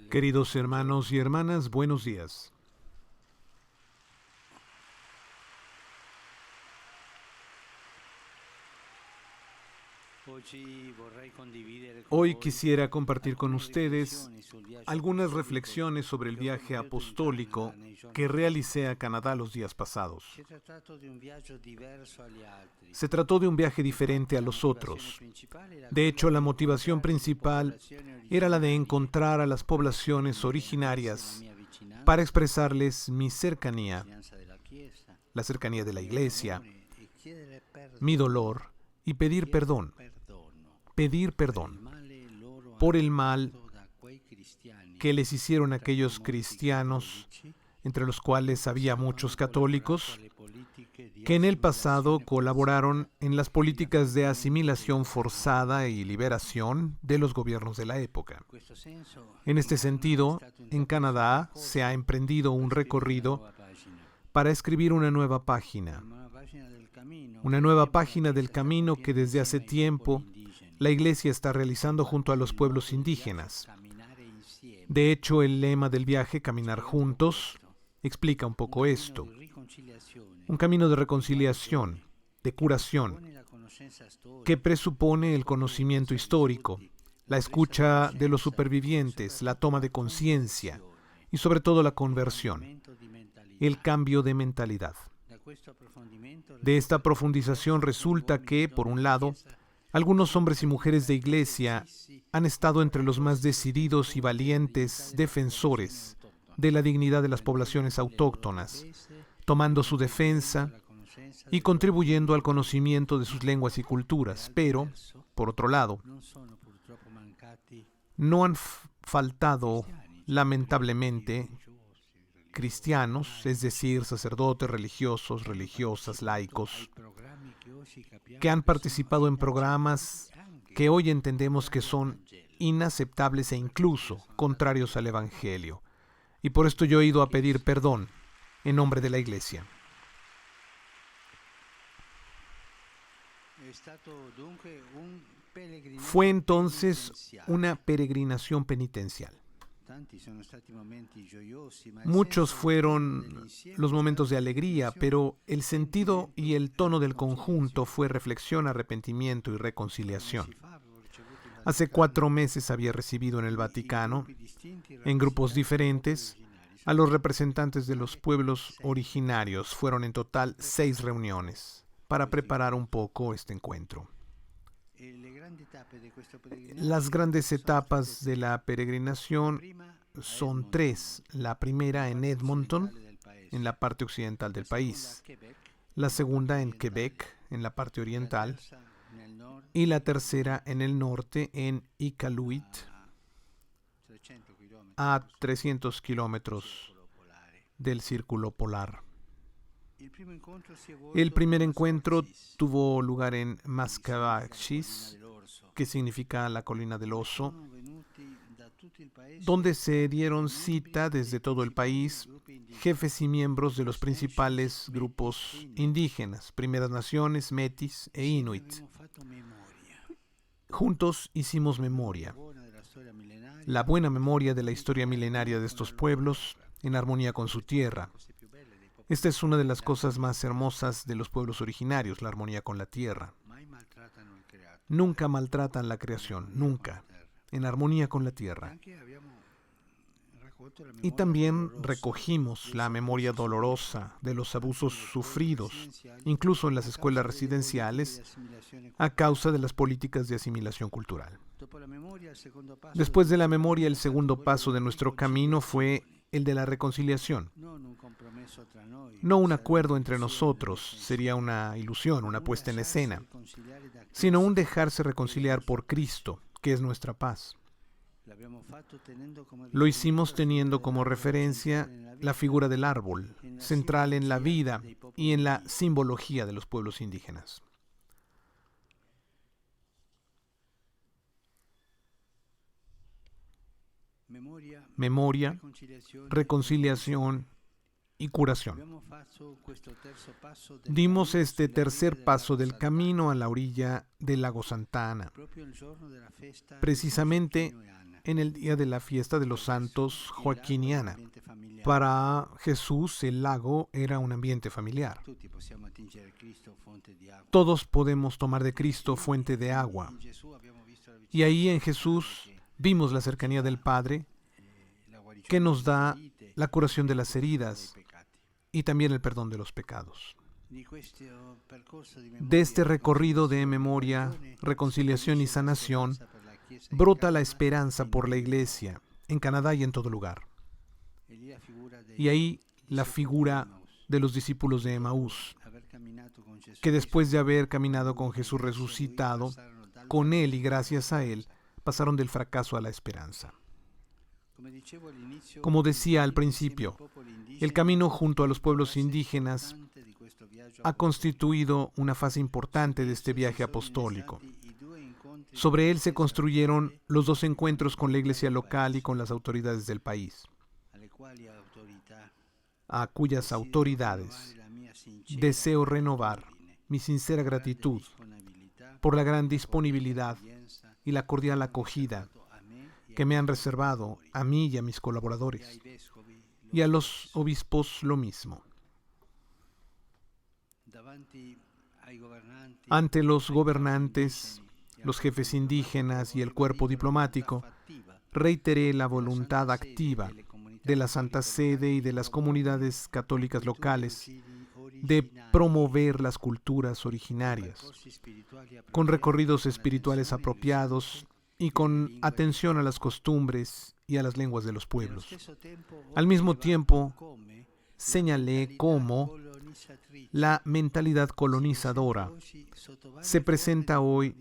Queridos hermanos y hermanas, buenos días. Hoy quisiera compartir con ustedes algunas reflexiones sobre el viaje apostólico que realicé a Canadá los días pasados. Se trató de un viaje diferente a los otros. De hecho, la motivación principal era la de encontrar a las poblaciones originarias para expresarles mi cercanía, la cercanía de la Iglesia, mi dolor y pedir perdón por el mal que les hicieron aquellos cristianos, entre los cuales había muchos católicos, que en el pasado colaboraron en las políticas de asimilación forzada y liberación de los gobiernos de la época. En este sentido, en Canadá se ha emprendido un recorrido para escribir una nueva página del camino que desde hace tiempo la Iglesia está realizando junto a los pueblos indígenas. De hecho, el lema del viaje, Caminar Juntos, explica un poco esto. Un camino de reconciliación, de curación, que presupone el conocimiento histórico, la escucha de los supervivientes, la toma de conciencia y sobre todo la conversión, el cambio de mentalidad. De esta profundización resulta que, por un lado, algunos hombres y mujeres de Iglesia han estado entre los más decididos y valientes defensores de la dignidad de las poblaciones autóctonas, tomando su defensa y contribuyendo al conocimiento de sus lenguas y culturas. Pero, por otro lado, no han faltado, lamentablemente, cristianos, es decir, sacerdotes, religiosos, religiosas, laicos, que han participado en programas que hoy entendemos que son inaceptables e incluso contrarios al Evangelio. Y por esto yo he ido a pedir perdón en nombre de la Iglesia. Fue entonces una peregrinación penitencial. Muchos fueron los momentos de alegría, pero el sentido y el tono del conjunto fue reflexión, arrepentimiento y reconciliación. Hace 4 meses había recibido en el Vaticano, en grupos diferentes, a los representantes de los pueblos originarios. Fueron en total 6 reuniones para preparar un poco este encuentro. Las grandes etapas de la peregrinación son 3. La primera en Edmonton, en la parte occidental del país. La segunda en Quebec, en la parte oriental. Y la tercera en el norte, en Iqaluit, a 300 kilómetros del Círculo Polar. El primer encuentro tuvo lugar en Mascavachis, que significa la colina del oso, donde se dieron cita desde todo el país jefes y miembros de los principales grupos indígenas, Primeras Naciones, Metis e Inuit. Juntos hicimos memoria, la buena memoria de la historia milenaria de estos pueblos, en armonía con su tierra. Esta es una de las cosas más hermosas de los pueblos originarios, la armonía con la tierra. Nunca maltratan la creación, nunca, en armonía con la tierra. Y también recogimos la memoria dolorosa de los abusos sufridos, incluso en las escuelas residenciales, a causa de las políticas de asimilación cultural. Después de la memoria, el segundo paso de nuestro camino fue el de la reconciliación. No un acuerdo entre nosotros, sería una ilusión, una puesta en escena, sino un dejarse reconciliar por Cristo, que es nuestra paz. Lo hicimos teniendo como referencia la figura del árbol, central en la vida y en la simbología de los pueblos indígenas. Memoria, reconciliación y curación. Dimos este tercer paso del camino a la orilla del lago Santa Ana, precisamente en el día de la fiesta de los santos Joaquín y Ana. Para Jesús el lago era un ambiente familiar. Todos podemos tomar de Cristo fuente de agua. Y ahí en Jesús vimos la cercanía del Padre que nos da la curación de las heridas y también el perdón de los pecados. De este recorrido de memoria, reconciliación y sanación, brota la esperanza por la Iglesia en Canadá y en todo lugar. Y ahí la figura de los discípulos de Emaús, que después de haber caminado con Jesús resucitado, con Él y gracias a Él, pasaron del fracaso a la esperanza. Como decía al principio, el camino junto a los pueblos indígenas ha constituido una fase importante de este viaje apostólico. Sobre él se construyeron los dos encuentros con la iglesia local y con las autoridades del país, a cuyas autoridades deseo renovar mi sincera gratitud por la gran disponibilidad y la cordial acogida que me han reservado a mí y a mis colaboradores, y a los obispos lo mismo. Ante los gobernantes, los jefes indígenas y el cuerpo diplomático, reiteré la voluntad activa de la Santa Sede y de las comunidades católicas locales de promover las culturas originarias, con recorridos espirituales apropiados y con atención a las costumbres y a las lenguas de los pueblos. Al mismo tiempo, señalé cómo la mentalidad colonizadora se presenta hoy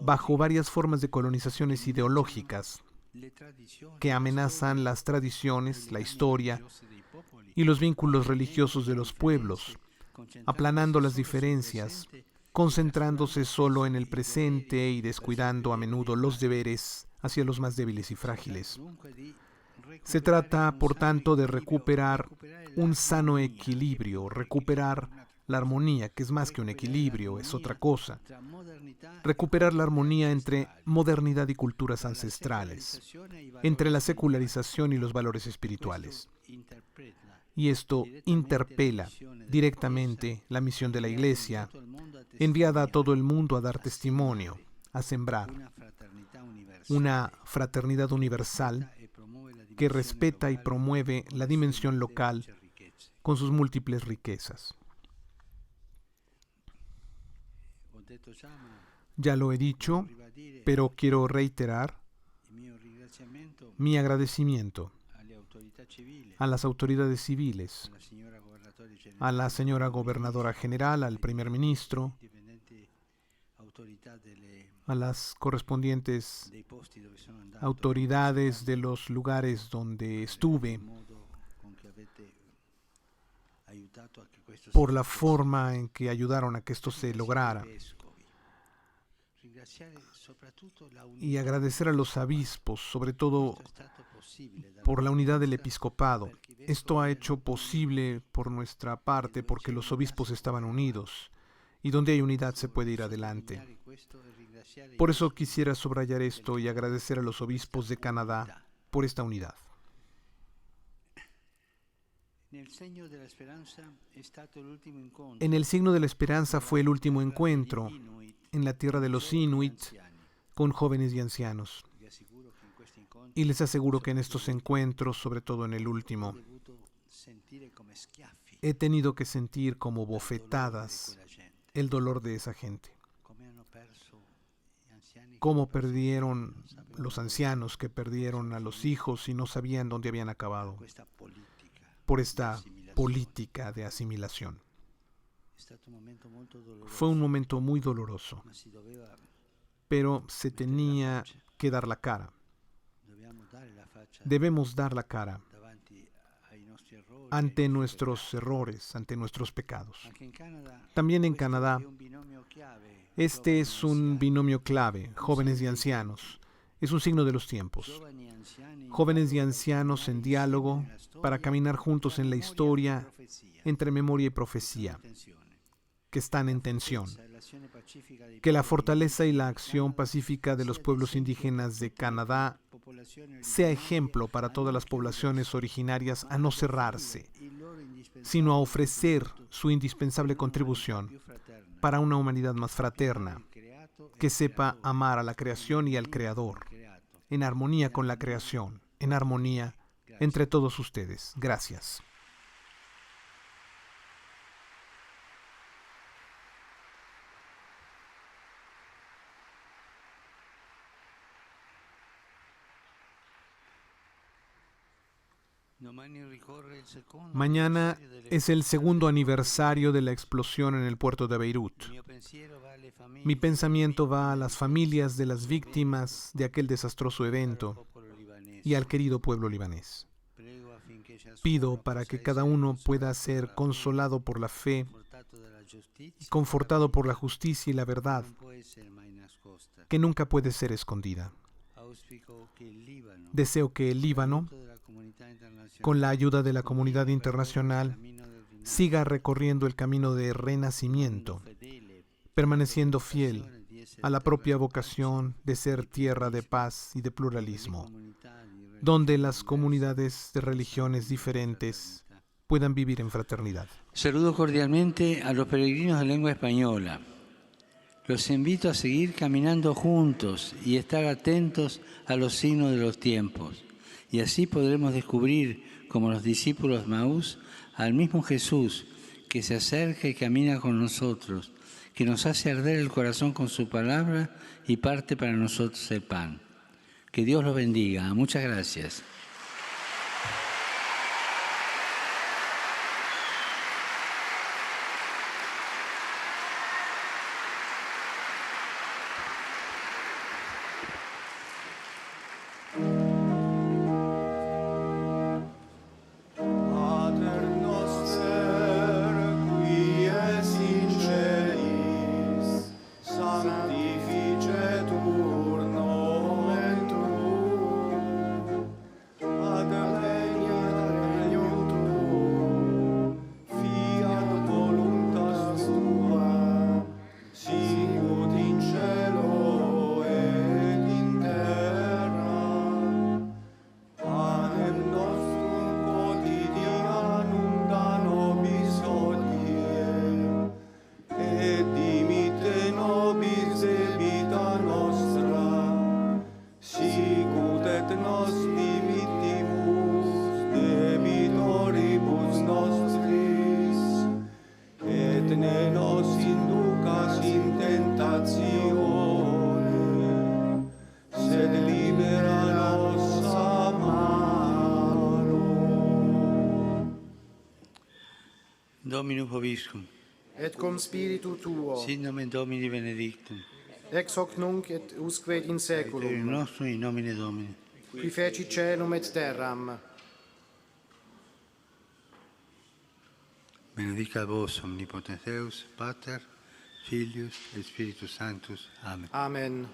bajo varias formas de colonizaciones ideológicas que amenazan las tradiciones, la historia y los vínculos religiosos de los pueblos, aplanando las diferencias, concentrándose solo en el presente y descuidando a menudo los deberes hacia los más débiles y frágiles. Se trata, por tanto, de recuperar un sano equilibrio, recuperar la armonía, que es más que un equilibrio, es otra cosa. Recuperar la armonía entre modernidad y culturas ancestrales, entre la secularización y los valores espirituales. Y esto interpela directamente la misión de la Iglesia, enviada a todo el mundo a dar testimonio, a sembrar una fraternidad universal que respeta y promueve la dimensión local con sus múltiples riquezas. Ya lo he dicho, pero quiero reiterar mi agradecimiento a las autoridades civiles, a la señora gobernadora general, al primer ministro, a las correspondientes autoridades de los lugares donde estuve, por la forma en que ayudaron a que esto se lograra. Y agradecer a los obispos, sobre todo por la unidad del episcopado. Esto ha hecho posible por nuestra parte porque los obispos estaban unidos, y donde hay unidad se puede ir adelante. Por eso quisiera subrayar esto y agradecer a los obispos de Canadá por esta unidad. En el signo de la esperanza fue el último encuentro en la tierra de los Inuit con jóvenes y ancianos. Y les aseguro que en estos encuentros, sobre todo en el último, he tenido que sentir como bofetadas el dolor de esa gente. Cómo perdieron los ancianos, que perdieron a los hijos y no sabían dónde habían acabado por esta política de asimilación. Fue un momento muy doloroso, pero se tenía que dar la cara. Debemos dar la cara ante nuestros errores, ante nuestros pecados. También en Canadá, este es un binomio clave, jóvenes y ancianos, Es un signo de los tiempos. Jóvenes y ancianos en diálogo para caminar juntos en la historia entre memoria y profecía, que están en tensión. Que la fortaleza y la acción pacífica de los pueblos indígenas de Canadá sea ejemplo para todas las poblaciones originarias a no cerrarse, sino a ofrecer su indispensable contribución para una humanidad más fraterna, que sepa amar a la creación y al Creador, en armonía con la creación, en armonía entre todos ustedes. Gracias. Mañana es el segundo aniversario de la explosión en el puerto de Beirut. Mi pensamiento va a las familias de las víctimas de aquel desastroso evento y al querido pueblo libanés. Pido para que cada uno pueda ser consolado por la fe y confortado por la justicia y la verdad, que nunca puede ser escondida. Deseo que el Líbano, con la ayuda de la comunidad internacional, siga recorriendo el camino de renacimiento, permaneciendo fiel a la propia vocación de ser tierra de paz y de pluralismo, donde las comunidades de religiones diferentes puedan vivir en fraternidad. Saludo cordialmente a los peregrinos de lengua española. Los invito a seguir caminando juntos y estar atentos a los signos de los tiempos. Y así podremos descubrir, como los discípulos Maús, al mismo Jesús que se acerca y camina con nosotros, que nos hace arder el corazón con su palabra y parte para nosotros el pan. Que Dios los bendiga. Muchas gracias. Dominus vobiscum. Et cum spiritu tuo. Sit nomen Domini benedictum. Ex hoc nunc et usque in Per saeculum. nostrum in nomine Domini. Qui feci caelum et terram. Benedicat vos omnipotens Deus, Pater, Filius et Spiritus Sanctus. Amen. Amen.